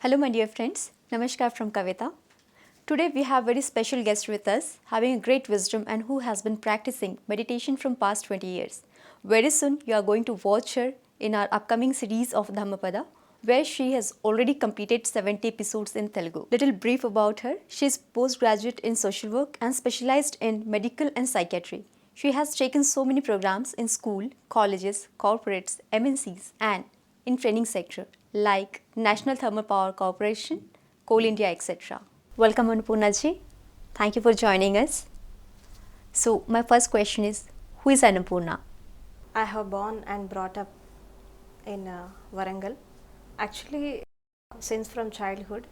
Hello my dear friends, Namaskar from Kavita. Today we have very special guest with us having a great wisdom and who has been practicing meditation from past 20 years. Very soon you are going to watch her in our upcoming series of Dhammapada where she has already completed 70 episodes in Telugu. Little brief about her, she is postgraduate in social work and specialized in medical and psychiatry. She has taken so many programs in school, colleges, corporates, MNCs and in training sector like National Thermal Power Corporation, Coal India, etc. Welcome Annapurna ji. Thank you for joining us. So my first question is, who is Annapurna? I have born and brought up in Warangal. Actually, since from childhood,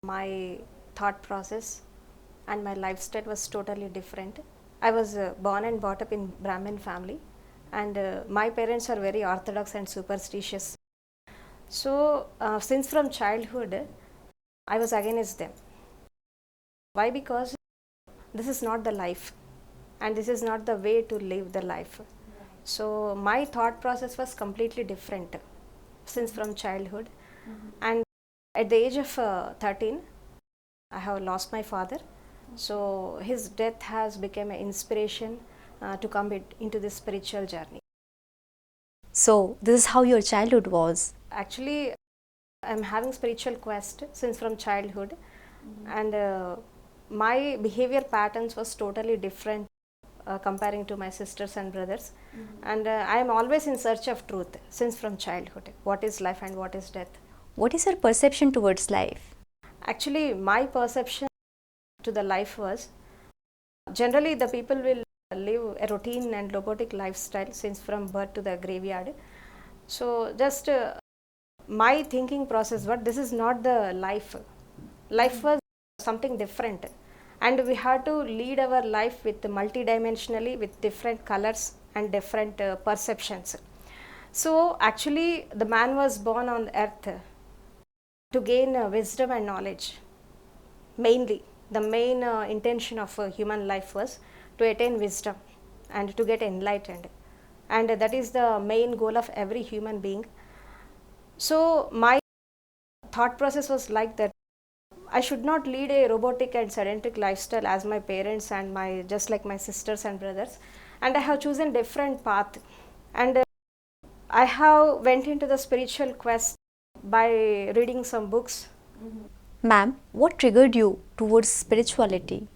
my thought process and my lifestyle was totally different. I was born and brought up in Brahmin family, and my parents are very orthodox and superstitious. So, since from childhood, I was against them. Why? Because this is not the life, and this is not the way to live the life. So, my thought process was completely different since from childhood. And at the age of 13, I have lost my father. So, his death has become an inspiration to come into this spiritual journey. So this is how your childhood was. Actually, I'm having spiritual quest since from childhood, and my behavior patterns was totally different comparing to my sisters and brothers. And I am always in search of truth since from childhood. What is life and what is death? What is your perception towards life? Actually, my perception to the life was generally the people will live a routine and robotic lifestyle since from birth to the graveyard. So just my thinking process, but this is not the life. Life was something different, and we had to lead our life with multidimensionally with different colors and different perceptions. So actually, the man was born on earth to gain wisdom and knowledge. Mainly, the main intention of human life was to attain wisdom and to get enlightened, and that is the main goal of every human being. So my thought process was like that. I should not lead a robotic and sedentary lifestyle as my parents and my just like my sisters and brothers, and I have chosen different path, and I have went into the spiritual quest by reading some books. Ma'am, what triggered you towards spirituality?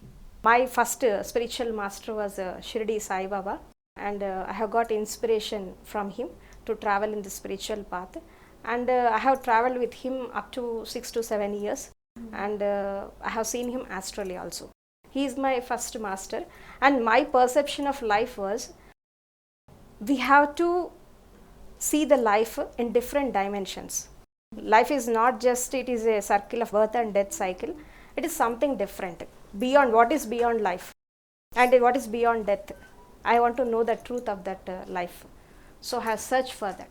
My first spiritual master was Shirdi Sai Baba, and I have got inspiration from him to travel in the spiritual path, and I have traveled with him up to 6 to 7 years, and I have seen him astrally also. He is my first master, and my perception of life was we have to see the life in different dimensions. Life is not just it is a circle of birth and death cycle. It is something different beyond what is beyond life and what is beyond death. I want to know the truth of that life, so I have searched for that.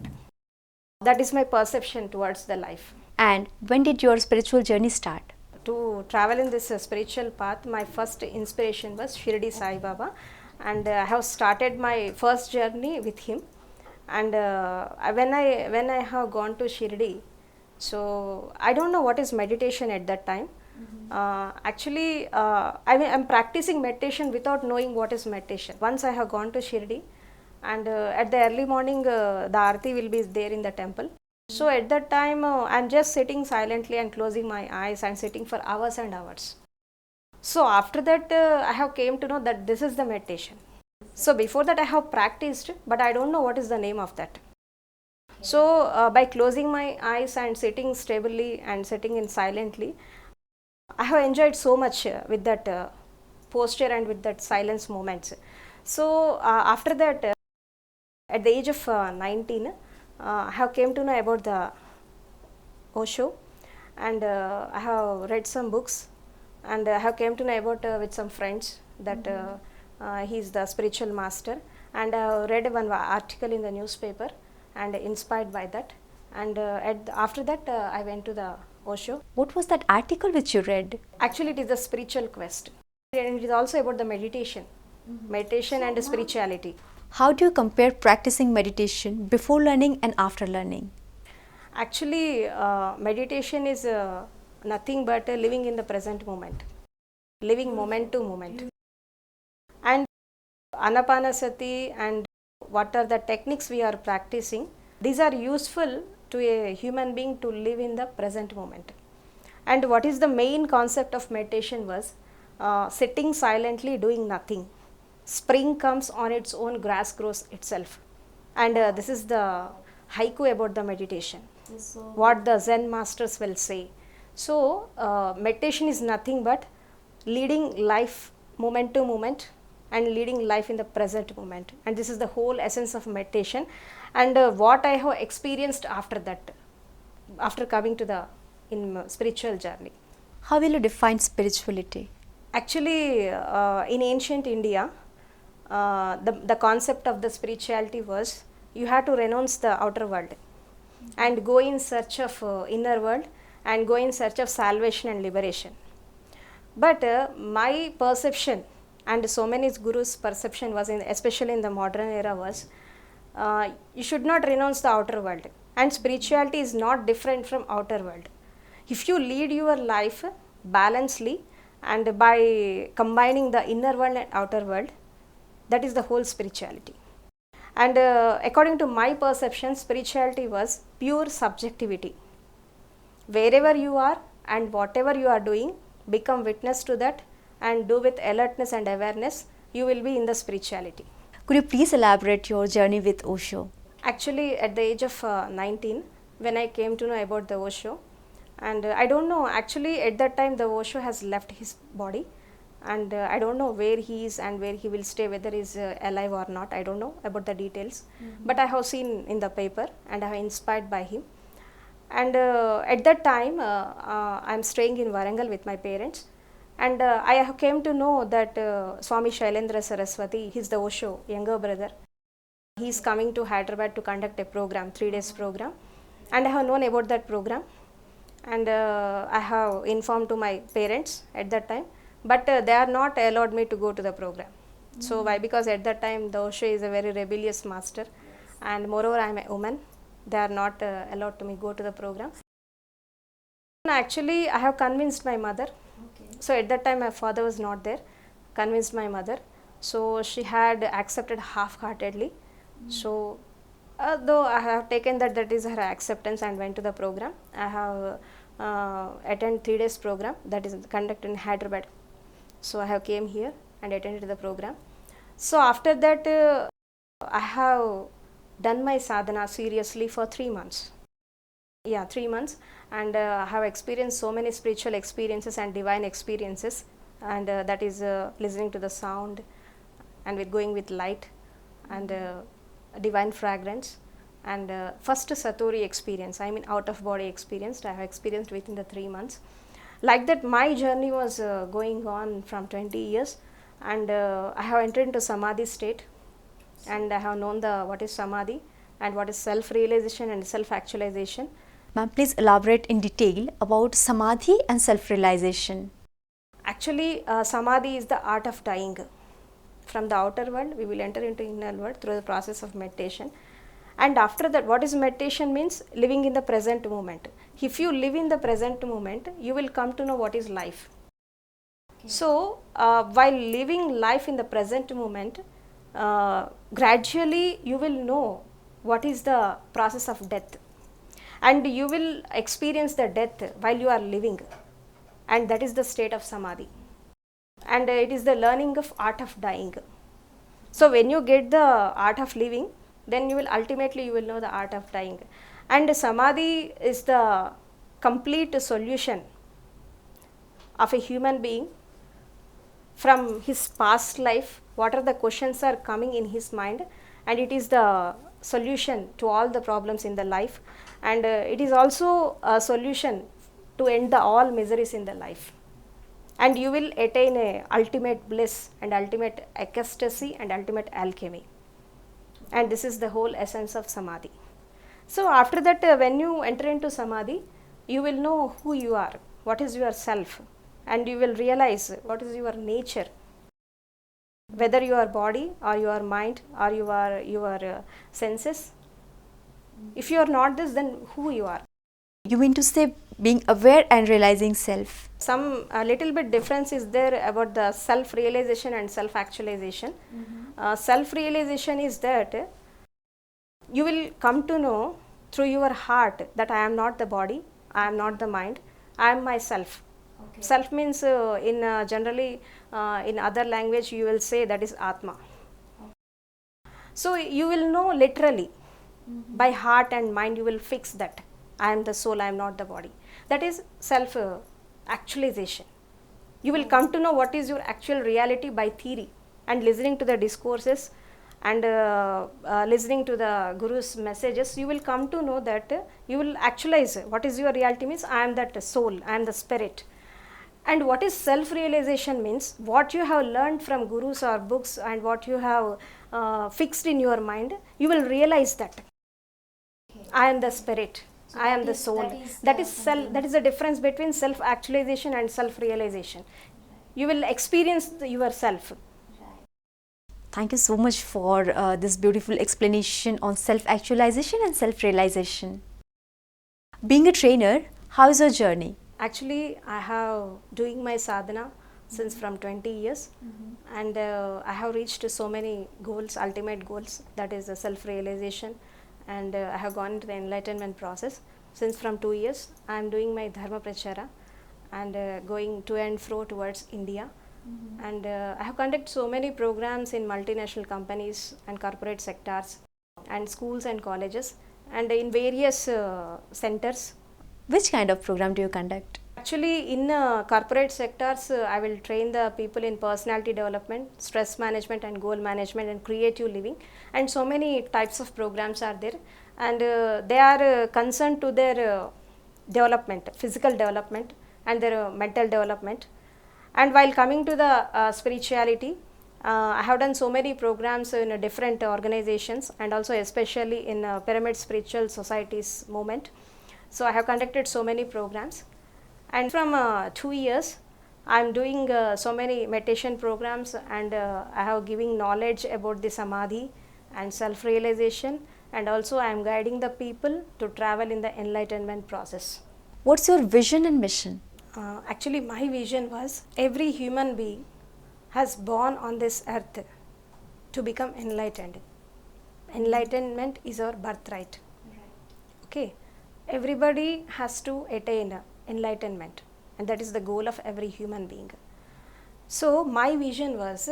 That is my perception towards the life. And when did your spiritual journey start? To travel in this spiritual path, my first inspiration was Shirdi Sai Baba, and I have started my first journey with him. And when I have gone to Shirdi, so I don't know what is meditation at that time. Actually, I'm practicing meditation without knowing what is meditation. Once I have gone to Shirdi, and at the early morning, the Aarti will be there in the temple. So at that time, I'm just sitting silently and closing my eyes and sitting for hours and hours. So after that, I have came to know that this is the meditation. So before that, I have practiced, but I don't know what is the name of that. So by closing my eyes and sitting stably and sitting in silently, I have enjoyed so much with that posture and with that silence moments. So after that, at the age of 19, I have came to know about the Osho, and I have read some books, and I have came to know about with some friends that he is the spiritual master, and I have read one article in the newspaper and inspired by that, and after that I went to the Osho. What was that article which you read? Actually, it is the spiritual quest, and it is also about the meditation, meditation and spirituality. How do you compare practicing meditation before learning and after learning? Actually, meditation is nothing but living in the present moment, living moment to moment. And Anapanasati and what are the techniques we are practicing, these are useful to a human being to live in the present moment. And what is the main concept of meditation was sitting silently doing nothing. Spring comes on its own, grass grows itself. And this is the haiku about the meditation, what the Zen masters will say. So, meditation is nothing but leading life moment to moment and leading life in the present moment. And this is the whole essence of meditation. And what I have experienced after that, after coming to the spiritual journey. How will you define spirituality? Actually, in ancient India, the concept of the spirituality was you have to renounce the outer world and go in search of inner world and go in search of salvation and liberation. But my perception and so many gurus' perception was, especially in the modern era, was you should not renounce the outer world, and spirituality is not different from outer world. If you lead your life balancedly and by combining the inner world and outer world, that is the whole spirituality. And according to my perception, spirituality was pure subjectivity. Wherever you are and whatever you are doing, become witness to that and do with alertness and awareness, you will be in the spirituality. Could you please elaborate your journey with Osho? Actually, at the age of 19, when I came to know about the Osho, and I don't know, actually at that time the Osho has left his body, and I don't know where he is and where he will stay, whether he is alive or not. I don't know about the details, but I have seen in the paper and I have inspired by him. And at that time I am staying in Warangal with my parents, and I have came to know that Swami Shailendra Saraswati, he is the Osho younger brother. He is coming to Hyderabad to conduct a program, 3 days program, and I have known about that program, and I have informed to my parents at that time, but they are not allowed me to go to the program. So why? Because at that time the Osho is a very rebellious master, and moreover I am a woman. They are not allowed to me go to the program. Actually, I have convinced my mother. So at that time my father was not there. Convinced my mother. So she had accepted half-heartedly. So though I have taken that is her acceptance and went to the program. I have attended 3 days program that is conducted in Hyderabad. So I have came here and attended the program. So after that I have done my sadhana seriously for 3 months. Yeah, 3 months, and I have experienced so many spiritual experiences and divine experiences, and that is listening to the sound and with going with light and divine fragrance, and first Satori experience, I mean out of body experience, I have experienced within the 3 months. Like that my journey was going on from 20 years, and I have entered into Samadhi state, and I have known what is Samadhi and what is self-realization and self-actualization. Ma'am, please elaborate in detail about Samadhi and self-realization. Actually, Samadhi is the art of dying. From the outer world, we will enter into inner world through the process of meditation. And after that, what is meditation means? Living in the present moment. If you live in the present moment, you will come to know what is life. Okay. So, while living life in the present moment, gradually you will know what is the process of death, and you will experience the death while you are living, and that is the state of Samadhi, and it is the learning of art of dying. So when you get the art of living, then you will ultimately you will know the art of dying, and Samadhi is the complete solution of a human being from his past life, what are the questions are coming in his mind, and it is the solution to all the problems in the life, and it is also a solution to end all miseries in the life, and you will attain a ultimate bliss and ultimate ecstasy and ultimate alchemy, and this is the whole essence of Samadhi. So after that when you enter into Samadhi, you will know who you are, what is your self, and you will realize what is your nature, whether your body or your mind or your senses. If you are not this, then who you are. You mean to say being aware and realizing self? Some a little bit difference is there about the self-realization and self-actualization. Self-realization is that you will come to know through your heart that I am not the body, I am not the mind, I am myself. Okay. Self means in generally in other language you will say that is Atma. Okay. So you will know literally by heart and mind, you will fix that I am the soul, I am not the body. That is self actualization. You will come to know what is your actual reality by theory and listening to the discourses and listening to the Guru's messages. You will come to know that you will actualize what is your reality means I am that soul, I am the spirit. And what is self realization means what you have learned from gurus or books and what you have fixed in your mind, you will realize that I am the spirit, so I am the soul. That is the difference between self actualization and self realization. You will experience yourself. Thank you so much for this beautiful explanation on self actualization and self realization. Being a trainer, how is your journey? Actually, I have doing my sadhana since from 20 years, and I have reached so many goals, ultimate goals, that is the self realization, and I have gone into the enlightenment process. Since from 2 years, I am doing my dharma prachara and going to and fro towards India. And I have conducted so many programs in multinational companies and corporate sectors and schools and colleges and in various centers. Which kind of program do you conduct? Actually, in corporate sectors, I will train the people in personality development, stress management and goal management and creative living, and so many types of programs are there, and they are concerned to their development, physical development and their mental development. And while coming to the spirituality, I have done so many programs in different organizations and also especially in pyramid spiritual societies movement. So I have conducted so many programs, and from 2 years I am doing so many meditation programs, and I have giving knowledge about the Samadhi and self realization, and also I am guiding the people to travel in the enlightenment process. What's your vision and mission? Actually, my vision was every human being has born on this earth to become enlightened. Enlightenment is our birthright. Okay, everybody has to attain enlightenment, and that is the goal of every human being. So my vision was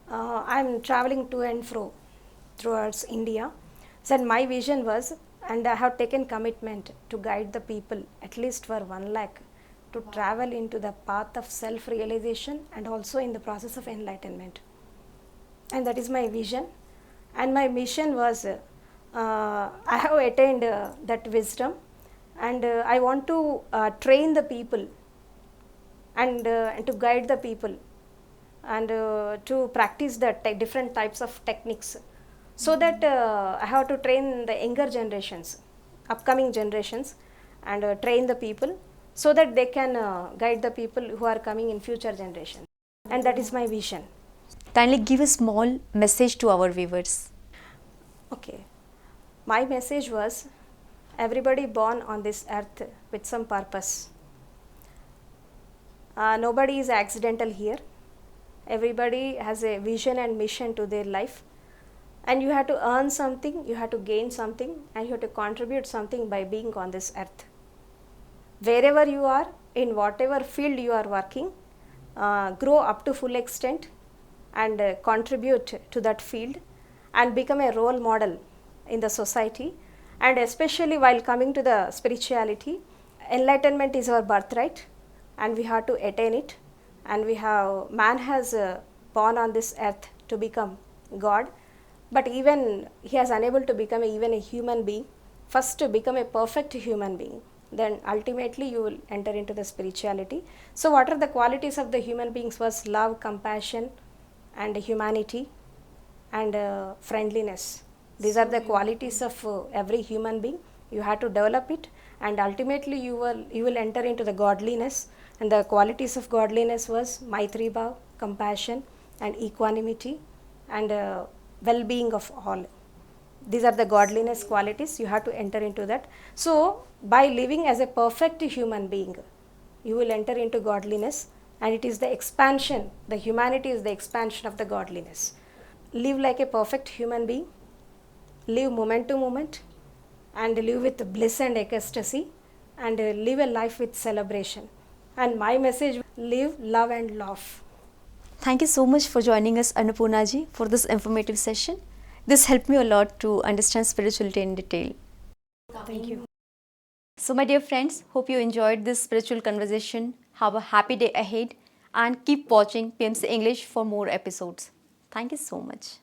I am traveling to and fro towards India. So my vision was, and I have taken commitment to guide the people at least for 1 lakh to travel into the path of self realization and also in the process of enlightenment. And that is my vision. And my mission was I have attained that wisdom, and I want to train the people and to guide the people and to practice the different types of techniques, so that I have to train the younger generations, upcoming generations, and train the people so that they can guide the people who are coming in future generations. And that is my vision. Kindly give a small message to our viewers. Okay. My message was, everybody born on this earth with some purpose. Nobody is accidental here. Everybody has a vision and mission to their life, and you have to earn something, you have to gain something, and you have to contribute something by being on this earth. Wherever you are, in whatever field you are working, grow up to full extent and contribute to that field and become a role model in the society. And especially while coming to the spirituality, enlightenment is our birthright and we have to attain it, and man has born on this earth to become God, but even he is unable to become even a human being. First to become a perfect human being, then ultimately you will enter into the spirituality. So what are the qualities of the human beings was love, compassion and humanity and friendliness. These are the qualities of every human being. You have to develop it, and ultimately you will enter into the godliness, and the qualities of godliness was Maitri Bhav, compassion and equanimity and well-being of all. These are the godliness qualities. You have to enter into that. So, by living as a perfect human being, you will enter into godliness, and it is the expansion. The humanity is the expansion of the godliness. Live like a perfect human being, live moment to moment, and live with bliss and ecstasy, and live a life with celebration. And my message: live, love, and laugh. Thank you so much for joining us, Annapurna ji, for this informative session. This helped me a lot to understand spirituality in detail. Thank you. So, my dear friends, hope you enjoyed this spiritual conversation. Have a happy day ahead and keep watching PMC English for more episodes. Thank you so much.